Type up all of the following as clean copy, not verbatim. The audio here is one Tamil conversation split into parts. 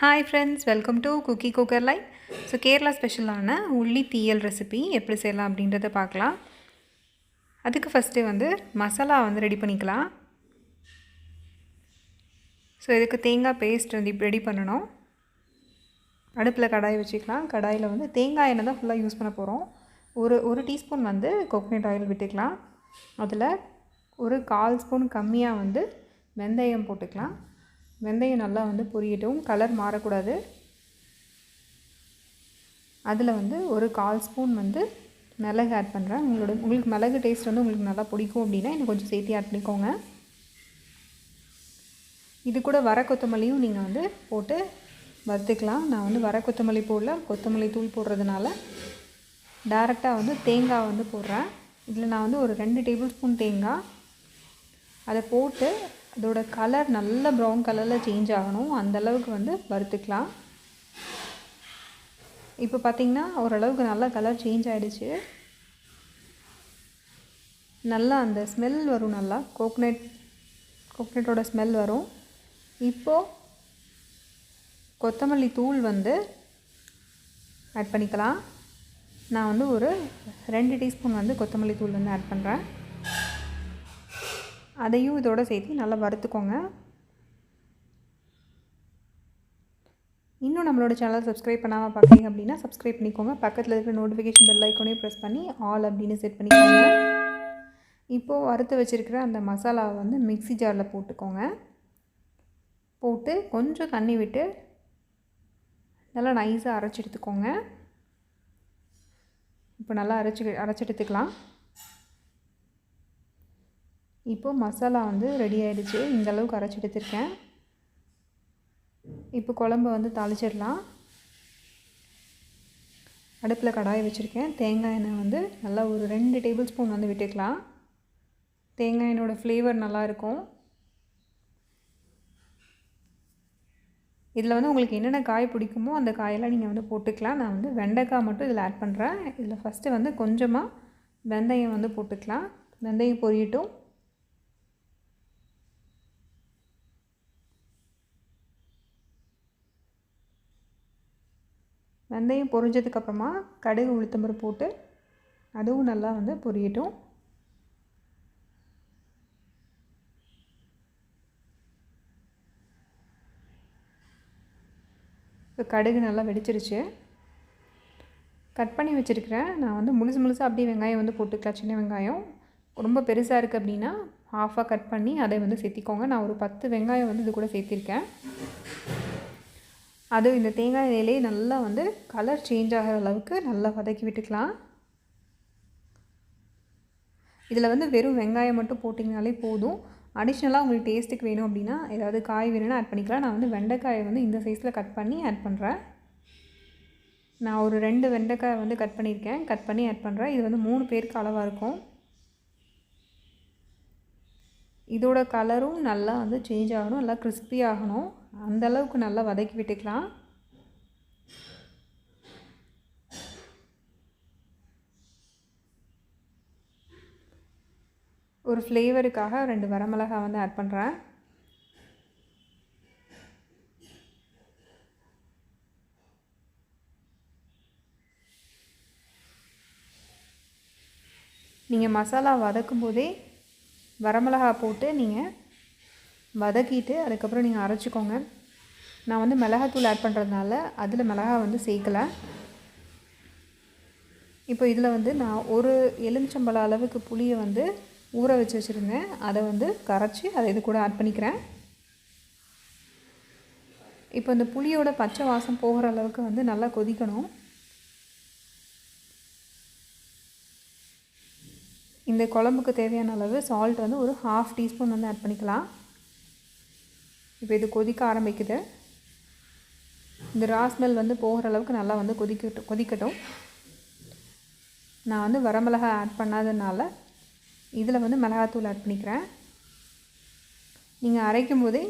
Hi friends, welcome to cookie cooker line. So Kerala ஸ்பெஷலான உள்ளி தீயல் ரெசிபி எப்படி செய்யலாம் அப்படின்றத பார்க்கலாம். அதுக்கு ஃபஸ்ட்டு மசாலா ரெடி பண்ணிக்கலாம். ஸோ இதுக்கு தேங்காய் பேஸ்ட் இப்போ ரெடி பண்ணணும். அடுப்பில் கடாய் வச்சுக்கலாம். கடாயில் தேங்காய் எண்ணெய் தான் ஃபுல்லாக யூஸ் பண்ண போகிறோம். ஒரு டீஸ்பூன் கோகோனட் ஆயில் விட்டுக்கலாம். அதில் ஒரு 1/4 ஸ்பூன் கம்மியாக வெந்தயம் போட்டுக்கலாம். வெந்தயம் நல்லா பொரியட்டும், கலர் மாறக்கூடாது. அதில் ஒரு 1/4 ஸ்பூன் மிளகு ஆட் பண்ணுறேன். உங்களுக்கு மிளகு டேஸ்ட் உங்களுக்கு நல்லா பிடிக்கும் அப்படின்னா இன்னும் கொஞ்சம் சேர்த்து ஆட் பண்ணிக்கோங்க. இது கூட வர கொத்தமல்லியும் நீங்கள் போட்டு வறுத்துக்கலாம். நான் வர கொத்தமல்லி போடல, கொத்தமல்லி தூள் போடுறதுனால டேரெக்டாக தேங்காய் போடுறேன். இதில் நான் ஒரு 2 டேபிள் ஸ்பூன் தேங்காய் அதை போட்டு அதோட கலர் நல்ல ப்ரௌன் கலரில் சேஞ்ச் ஆகணும், அந்தளவுக்கு வறுத்துக்கலாம். இப்போ பார்த்திங்கன்னா ஓரளவுக்கு நல்லா கலர் சேஞ்ச் ஆகிடுச்சு. நல்லா அந்த ஸ்மெல் வரும், நல்லா கோகனட்டோட ஸ்மெல் வரும். இப்போது கொத்தமல்லி தூள் ஆட் பண்ணிக்கலாம். நான் ஒரு 2 டீஸ்பூன் கொத்தமல்லி தூள் ஆட் பண்ணுறேன். அதையும் இதோடு சேர்த்து நல்லா வறுத்துக்கோங்க. இன்னும் நம்மளோட சேனலை சப்ஸ்கிரைப் பண்ணாமல் பார்க்குறீங்க அப்படின்னா சப்ஸ்கிரைப் பண்ணிக்கோங்க. பக்கத்தில் இருக்கிற நோட்டிஃபிகேஷன் பெல் ஐக்கானையும் ப்ரெஸ் பண்ணி ஆல் அப்படின்னு செட் பண்ணிக்கோங்க. இப்போது வறுத்து வச்சுருக்கிற அந்த மசாலாவை மிக்ஸி ஜாரில் போட்டுக்கோங்க. போட்டு கொஞ்சம் தண்ணி விட்டு நல்லா நைஸாக அரைச்சி எடுத்துக்கோங்க. இப்போ நல்லா அரைச்சி எடுத்துக்கலாம். இப்போது மசாலா ரெடி ஆகிடுச்சு. இந்தளவுக்கு அரைச்சி எடுத்துருக்கேன். இப்போ குழம்பு தாளிச்சிடலாம். அடுப்பில் கடாய் வச்சுருக்கேன். தேங்காய் எண்ணெய் நல்லா ஒரு 2 டேபிள் ஸ்பூன் விட்டுக்கலாம். தேங்காய் எண்ணெயோட ஃப்ளேவர் நல்லாயிருக்கும். இதில் உங்களுக்கு என்னென்ன காய் பிடிக்குமோ அந்த காயெல்லாம் நீங்கள் போட்டுக்கலாம். நான் வெண்டைக்காய் மட்டும் இதில் ஆட் பண்ணுறேன். இதில் ஃபஸ்ட்டு கொஞ்சமாக வெந்தயம் போட்டுக்கலாம். வெந்தயம் பொரியட்டும். வெந்தயம் பொரிஞ்சதுக்கப்புறமா கடுகு உளுத்தம்பருப்பு போட்டு அதுவும் நல்லா பொரியட்டும். இப்போ கடுகு நல்லா வெடிச்சிருச்சு. கட் பண்ணி வச்சுருக்கிறேன். நான் முழுசாக அப்படியே வெங்காயம் போட்டுக்கலாம். சின்ன வெங்காயம் ரொம்ப பெருசாக இருக்குது அப்படின்னா ஹாஃபாக கட் பண்ணி அதை சேர்த்திக்கோங்க. நான் ஒரு 10 வெங்காயம் இது கூட சேர்த்திருக்கேன். அதுவும் இந்த தேங்காய் எண்ணெயிலே நல்லா கலர் சேஞ்ச் ஆகிற அளவுக்கு நல்லா வதக்கி விட்டுக்கலாம். இதில் வெறும் வெங்காயம் மட்டும் போட்டிங்கனாலே போதும். அடிஷ்னலாக உங்களுக்கு டேஸ்ட்டுக்கு வேணும் அப்படின்னா ஏதாவது காய் வேணும்னா ஆட் பண்ணிக்கலாம். நான் வெண்டைக்காயை இந்த சைஸில் கட் பண்ணி ஆட் பண்ணுறேன். நான் ஒரு 2 வெண்டைக்காய் கட் பண்ணியிருக்கேன். கட் பண்ணி ஆட் பண்ணுறேன். இது 3 பேருக்கு அளவாக இருக்கும். இதோட கலரும் நல்லா சேஞ்ச் ஆகணும், நல்லா கிறிஸ்பி ஆகணும். அந்தளவுக்கு நல்லா வதக்கி விட்டுக்கலாம். ஒரு ஃப்ளேவருக்காக 2 வரமிளகாய் ஆட் பண்ணுறேன். நீங்கள் மசாலா வதக்கும் போதே வரமிளகாய் போட்டு நீங்கள் வதக்கிட்டு அதுக்கப்புறம் நீங்கள் அரைச்சிக்கோங்க. நான் மிளகாத்தூள் ஆட் பண்ணுறதுனால அதில் மிளகாய் சேர்க்கலை. இப்போ இதில் நான் ஒரு எலுமிச்சம்பழம் அளவுக்கு புளியை ஊற வச்சு வச்சுருந்தேன். அதை கரைச்சி அதை இது கூட ஆட் பண்ணிக்கிறேன். இப்போ இந்த புளியோட பச்சை வாசம் போகிற அளவுக்கு நல்லா கொதிக்கணும். இந்த குழம்புக்கு தேவையான அளவு சால்ட் ஒரு 1/2 டீஸ்பூன் ஆட் பண்ணிக்கலாம். இப்போ இது கொதிக்க ஆரம்பிக்குது. இந்த ரா ஸ்மெல் போகிற அளவுக்கு நல்லா கொதிக்கட்டும். நான் வரமிளகாய் ஆட் பண்ணாததுனால இதில் மிளகாத்தூள் ஆட் பண்ணிக்கிறேன். நீங்கள் அரைக்கும் போதே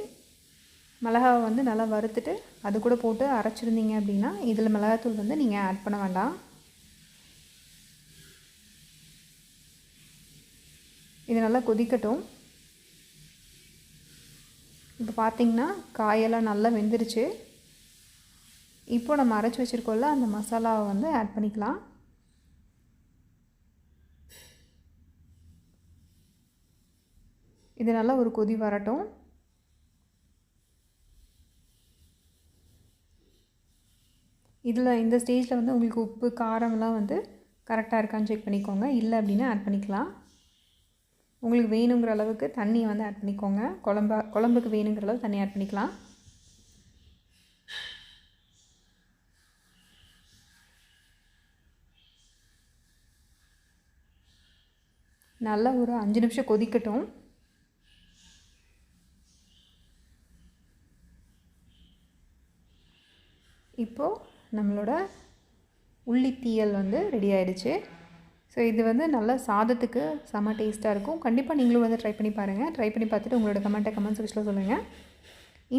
மிளகாவை நல்லா வறுத்துட்டு அது கூட போட்டு அரைச்சிருந்தீங்க அப்படின்னா இதில் மிளகாத்தூள் நீங்கள் ஆட் பண்ண வேண்டாம். இது நல்லா கொதிக்கட்டும். இப்போ பார்த்திங்கன்னா காயெல்லாம் நல்லா வெந்துருச்சு. இப்போ நம்ம அரைச்சி வச்சுருக்கோம்ல அந்த மசாலாவை வந்து ஆட் பண்ணிக்கலாம். இது நல்லா ஒரு கொதி வரட்டும். இதில் இந்த ஸ்டேஜில் வந்து உங்களுக்கு உப்பு காரம்லாம் வந்து கரெக்டாக இருக்கான்னு செக் பண்ணிக்கோங்க. இல்லை அப்படின்னா ஆட் பண்ணிக்கலாம். உங்களுக்கு வேணுங்கிற அளவுக்கு தண்ணியை வந்து ஆட் பண்ணிக்கோங்க. குழம்புக்கு வேணுங்கிற அளவு தண்ணி ஆட் பண்ணிக்கலாம். நல்லா ஒரு 5 நிமிஷம் கொதிக்கட்டும். இப்போது நம்மளோட உள்ளித்தீயல் வந்து ரெடி ஆகிடுச்சு. ஸோ இது வந்து நல்லா சாதத்துக்கு செம்ம டேஸ்ட்டாக இருக்கும். கண்டிப்பாக நீங்களும் வந்து ட்ரை பண்ணி பாருங்கள். ட்ரை பண்ணி பார்த்துட்டு உங்களோட கமெண்ட் செக்ஷனில் சொல்லுங்கள்.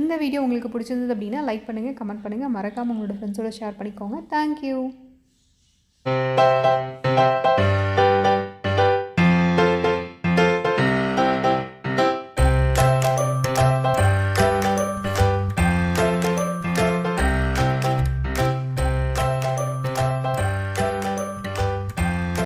இந்த வீடியோ உங்களுக்கு பிடிச்சிருந்தது அப்படின்னா லைக் பண்ணுங்கள், கமெண்ட் பண்ணுங்கள். மறக்காமல் உங்களோட ஃப்ரெண்ட்ஸோட ஷேர் பண்ணிக்கோங்க. தேங்க்யூ.